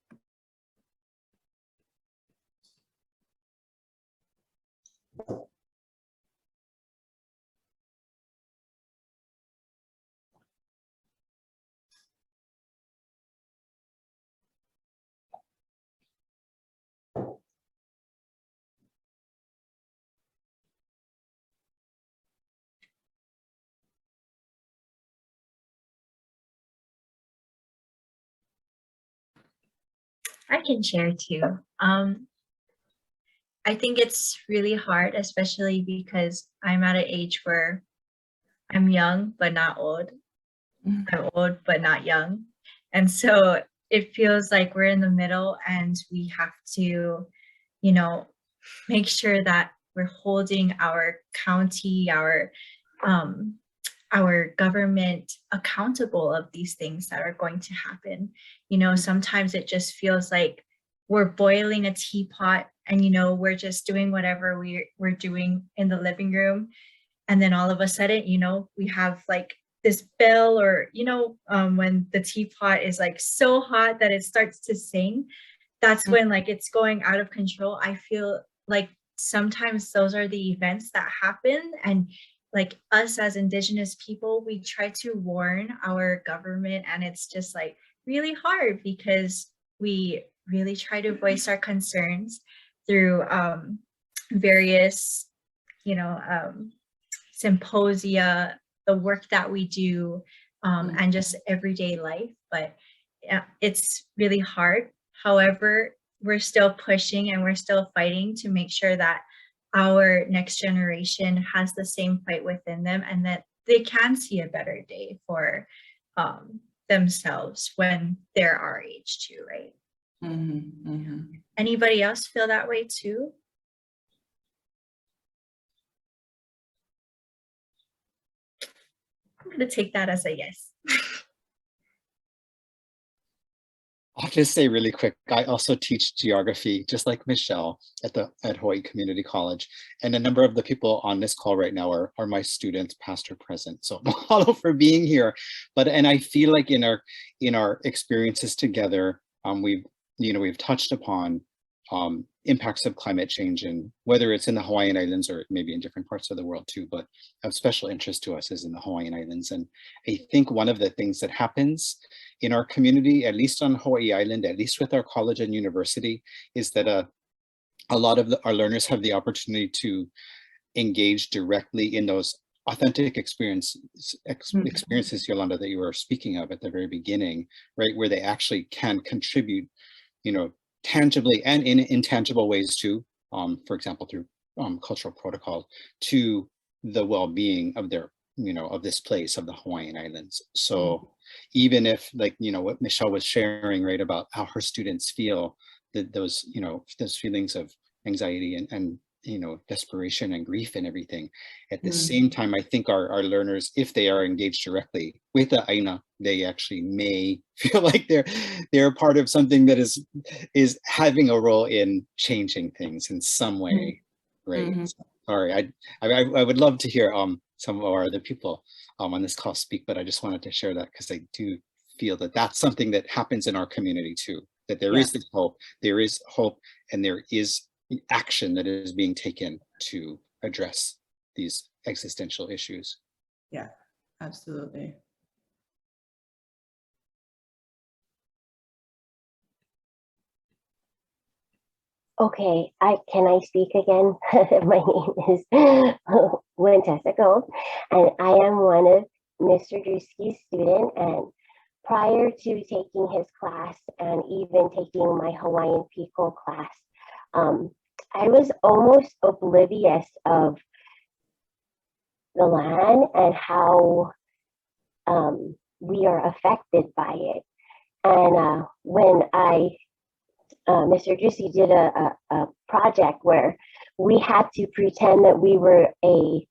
I can share too. I think it's really hard, especially because I'm at an age where I'm young but not old. I'm old but not young. And so it feels like we're in the middle, and we have to, make sure that we're holding our county, our government accountable of these things that are going to happen. Sometimes it just feels like we're boiling a teapot, and we're just doing whatever we're doing in the living room, and then all of a sudden we have like this bell, or when the teapot is like so hot that it starts to sing, that's when like it's going out of control. I feel like sometimes those are the events that happen, and like us as Indigenous people, we try to warn our government, and it's just like really hard because we really try to voice our concerns through various, symposia, the work that we do, and just everyday life. But it's really hard. However, we're still pushing and we're still fighting to make sure that our next generation has the same fight within them, and that they can see a better day for themselves when they're our age too, right? Anybody else feel that way too? I'm gonna take that as a yes. I'll just say really quick, I also teach geography, just like Michelle at Hawaiʻi Community College. And a number of the people on this call right now are my students, past or present. So mahalo for being here. And I feel like in our experiences together, we've touched upon impacts of climate change, and whether it's in the Hawaiian Islands or maybe in different parts of the world too, but of special interest to us is in the Hawaiian Islands. And I think one of the things that happens in our community, at least on Hawaii Island, at least with our college and university, is that a lot of our learners have the opportunity to engage directly in those authentic experiences, Yolanda, that you were speaking of at the very beginning, right? Where they actually can contribute, you know, tangibly and in intangible ways too, for example, through cultural protocol, to the well-being of their, you know, of this place, of the Hawaiian Islands. So even if, like, you know, what Michelle was sharing, right, about how her students feel, that those, you know, those feelings of anxiety and you know, desperation and grief and everything. At the same time, I think our learners, if they are engaged directly with the Aina, they actually may feel like they're part of something that is having a role in changing things in some way, right? So, sorry, I would love to hear some of our other people on this call speak, but I just wanted to share that because I do feel that that's something that happens in our community too, that there is hope, and there is action that is being taken to address these existential issues. Yeah, absolutely. Okay, can I speak again? My name is Wintessa Gold, and I am one of Mr. Drewski's student. And prior to taking his class and even taking my Hawaiian Pico class, I was almost oblivious of the land and how we are affected by it. And when Mr. Juicy did a project where we had to pretend that we were a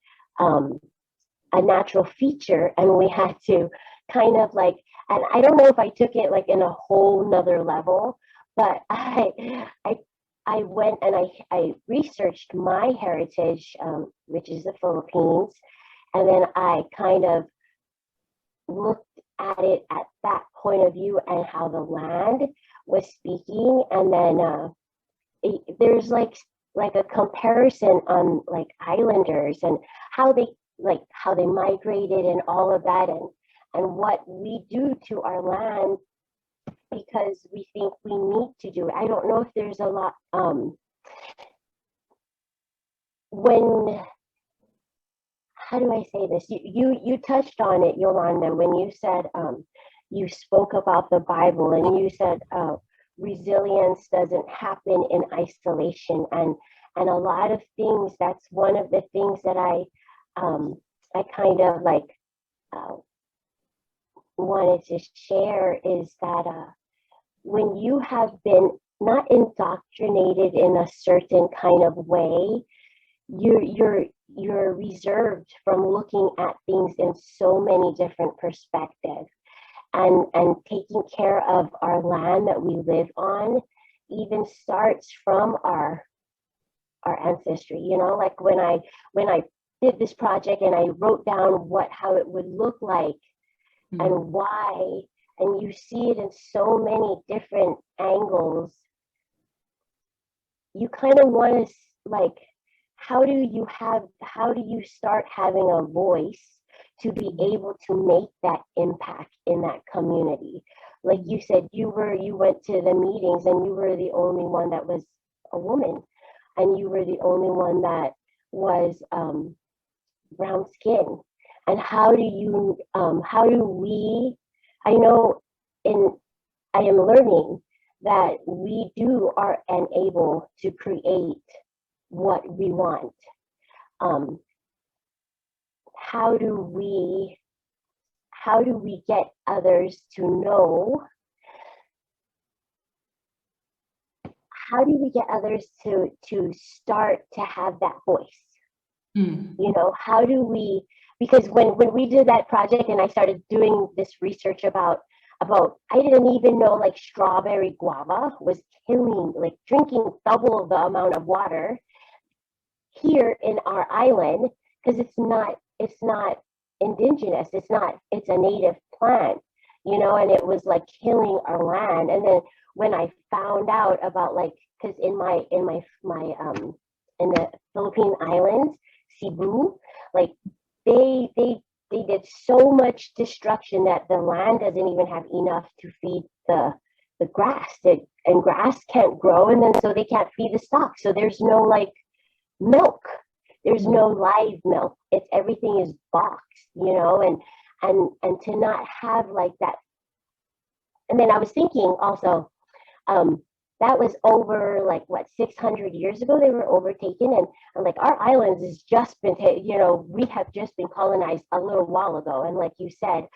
natural feature, and we had to kind of like, and I don't know if I took it like in a whole nother level, but I went and I researched my heritage, which is the Philippines, and then I kind of looked at it at that point of view and how the land was speaking, and then there's like a comparison on like islanders and how they migrated and all of that, and what we do to our land because we think we need to do it. I don't know if there's a lot how do I say this? You touched on it, Yolanda, when you said you spoke about the Bible, and you said resilience doesn't happen in isolation, and a lot of things. That's one of the things that I kind of like wanted to share is that when you have been not indoctrinated in a certain kind of way, you're reserved from looking at things in so many different perspectives, and taking care of our land that we live on even starts from our ancestry. You know, like when I did this project and I wrote down how it would look like and why, and you see it in so many different angles, you kind of want to like, how do you start having a voice to be able to make that impact in that community? Like you said, you went to the meetings and you were the only one that was a woman, and you were the only one that was brown skin. And how do we, I know I am learning that we are able to create what we want. How do we get others to know? How do we get others to start to have that voice? You know, how do we, because when we did that project and I started doing this research about I didn't even know like strawberry guava was killing, like drinking double the amount of water here in our island, because it's not indigenous, it's a native plant, you know, and it was like killing our land. And then when I found out about, like, because in the Philippine Islands, Cebu, like they did so much destruction that the land doesn't even have enough to feed the grass, and grass can't grow, and then so they can't feed the stock. So there's no like milk. There's no live milk. It's everything is boxed, you know, and to not have like that. And then I was thinking also, that was over like what 600 years ago they were overtaken, and like our islands has just been you know, we have just been colonized a little while ago, and like you said,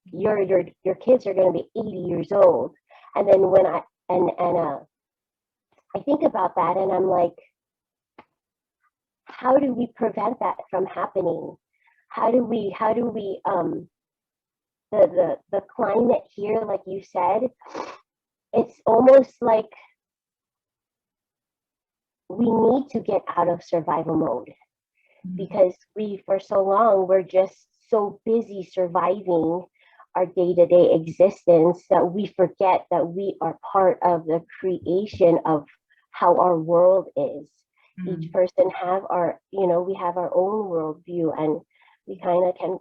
your kids are going to be 80 years old. And then when I think about that, and I'm like, how do we prevent that from happening? How do we the climate here, like you said, it's almost like we need to get out of survival mode, because we, for so long, we're just so busy surviving our day-to-day existence that we forget that we are part of the creation of how our world is. Each person have our, you know, we have our own worldview, and we kind of can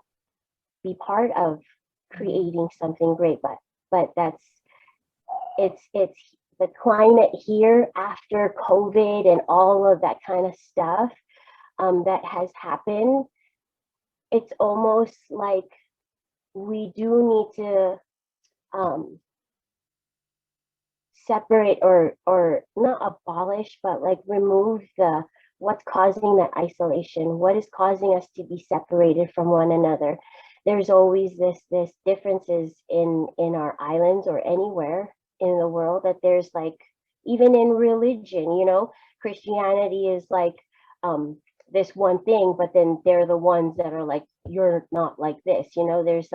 be part of creating something great, but that's, it's the climate here after COVID and all of that kind of stuff that has happened. It's almost like we do need to separate or not abolish, but like remove what's causing that isolation, what is causing us to be separated from one another. There's always this differences in our islands or anywhere in the world, that there's like, even in religion, you know, Christianity is like this one thing, but then they're the ones that are like, you're not like this, you know, there's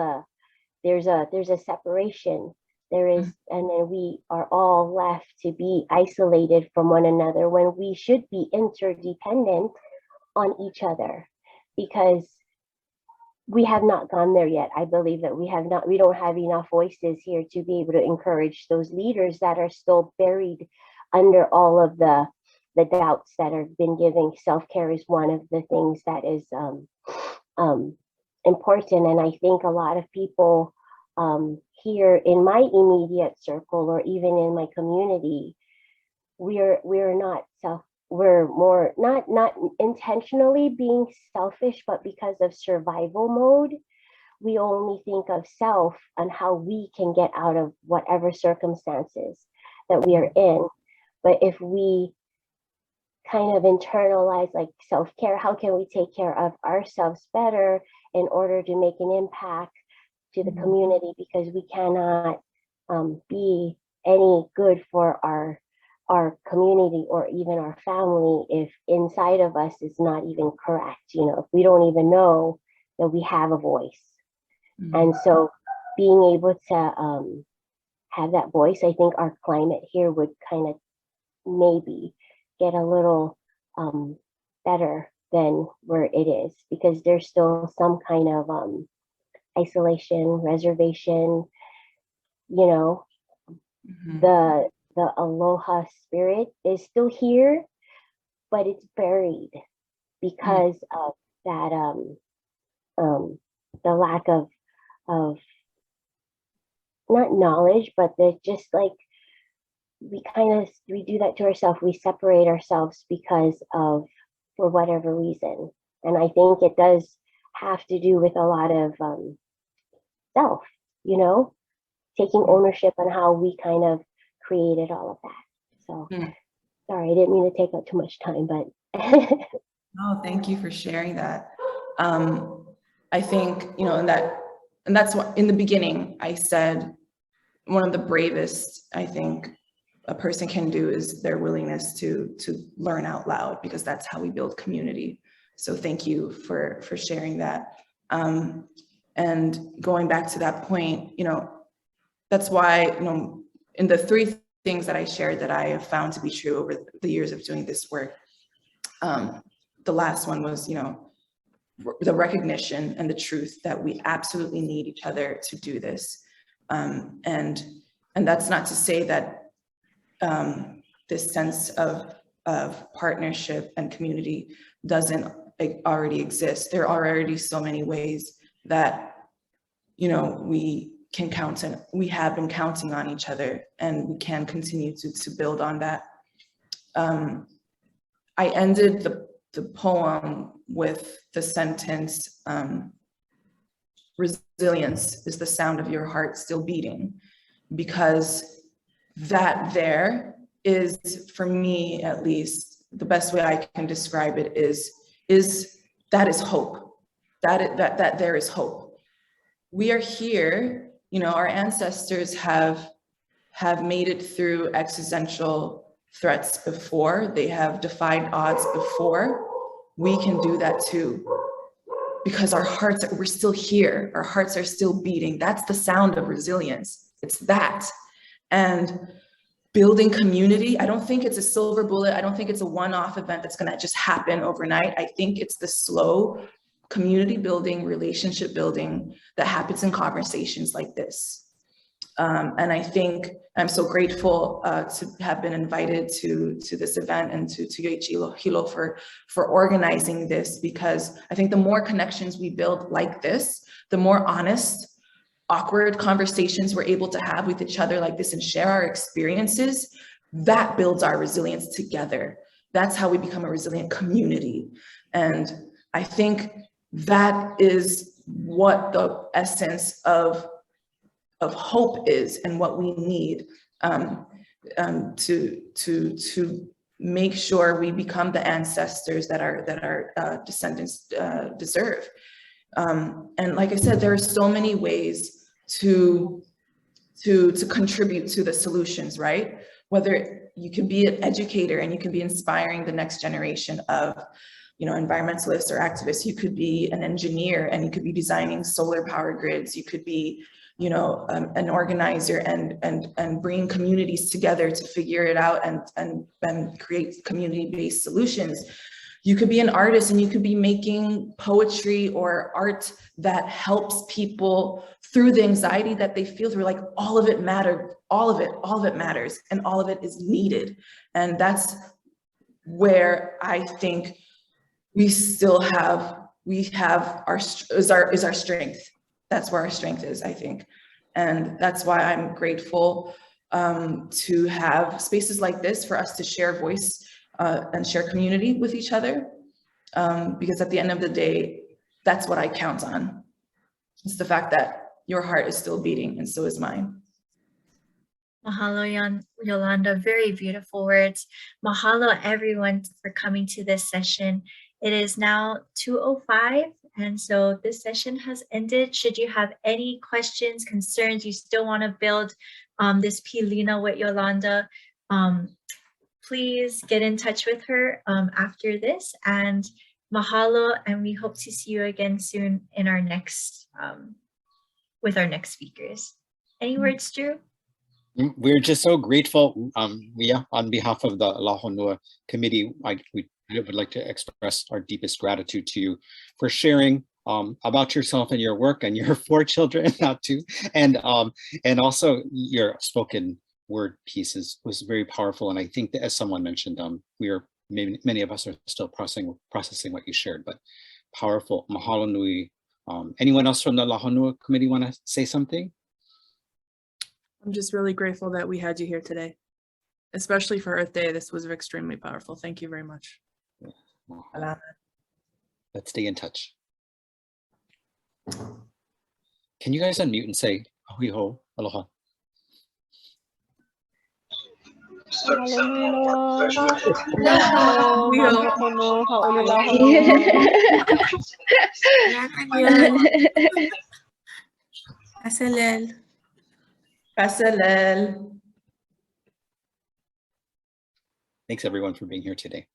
a separation. There is, and then we are all left to be isolated from one another when we should be interdependent on each other, because we have not gone there yet. I believe that we don't have enough voices here to be able to encourage those leaders that are still buried under all of the doubts that have been given. Self-care is one of the things that is important. And I think a lot of people here in my immediate circle, or even in my community, we're more not intentionally being selfish, but because of survival mode, we only think of self and how we can get out of whatever circumstances that we are in. But if we kind of internalize like self-care, how can we take care of ourselves better in order to make an impact to the community, because we cannot be any good for our community or even our family if inside of us is not even correct, you know, if we don't even know that we have a voice. And so being able to have that voice, I think our climate here would kind of maybe get a little better than where it is, because there's still some kind of isolation, reservation, you know, the aloha spirit is still here, but it's buried because of that the lack of not knowledge, but the just like we do that to ourselves. We separate ourselves because of, for whatever reason. And I think it does have to do with a lot of self, you know, taking ownership on how we kind of created all of that. So sorry, I didn't mean to take up too much time, but no, thank you for sharing that. I think, you know, and that's what in the beginning I said, one of the bravest I think a person can do is their willingness to learn out loud, because that's how we build community. So thank you for sharing that. And going back to that point, you know, that's why, you know, in the three things that I shared that I have found to be true over the years of doing this work, the last one was, you know, the recognition and the truth that we absolutely need each other to do this. And that's not to say that this sense of partnership and community doesn't already exist. There are already so many ways that, you know, we can count and we have been counting on each other, and we can continue to build on that. I ended the poem with the sentence, resilience is the sound of your heart still beating, because that there is, for me at least, the best way I can describe it is that is hope. That there is hope. We are here, you know, our ancestors have made it through existential threats before. They have defied odds before. We can do that too, because our hearts, we're still here. Our hearts are still beating. That's the sound of resilience. It's that. And building community, I don't think it's a silver bullet. I don't think it's a one-off event that's gonna just happen overnight. I think it's the slow community building, relationship building that happens in conversations like this. And I think I'm so grateful to have been invited to this event, and to Hilo for organizing this, because I think the more connections we build like this, the more honest, awkward conversations we're able to have with each other like this and share our experiences, that builds our resilience together. That's how we become a resilient community. And I think that is what the essence of hope is, and what we need to make sure we become the ancestors that our descendants deserve. And like I said, there are so many ways to contribute to the solutions, right? Whether you can be an educator and you can be inspiring the next generation of, you know, environmentalists or activists. You could be an engineer and you could be designing solar power grids. You could be, you know, an organizer and bring communities together to figure it out and create community-based solutions. You could be an artist and you could be making poetry or art that helps people through the anxiety that they feel through. Like, all of it matters, all of it matters, and all of it is needed. And that's where I think we still have, our strength. That's where our strength is, I think. And that's why I'm grateful to have spaces like this for us to share voice and share community with each other. Because at the end of the day, that's what I count on. It's the fact that your heart is still beating, and so is mine. Mahalo, Yolanda, very beautiful words. Mahalo everyone for coming to this session. It is now 2:05, and so this session has ended. Should you have any questions, concerns, you still want to build this pilina with Yolanda, please get in touch with her after this. And mahalo, and we hope to see you again soon in our next, with our next speakers. Any words, Drew? We're just so grateful. On behalf of the Lā Honua committee, we would like to express our deepest gratitude to you for sharing about yourself and your work and your 4 children, not 2, and also your spoken word pieces was very powerful. And I think that, as someone mentioned, many of us are still processing what you shared, but powerful. Mahalo nui. Anyone else from the Lā Honua committee want to say something? I'm just really grateful that we had you here today, especially for Earth Day. This was extremely powerful. Thank you very much. Let's stay in touch. Can you guys unmute and say ahui ho, aloha? Thanks everyone for being here today.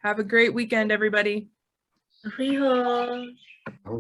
Have a great weekend, everybody. Ahui ho.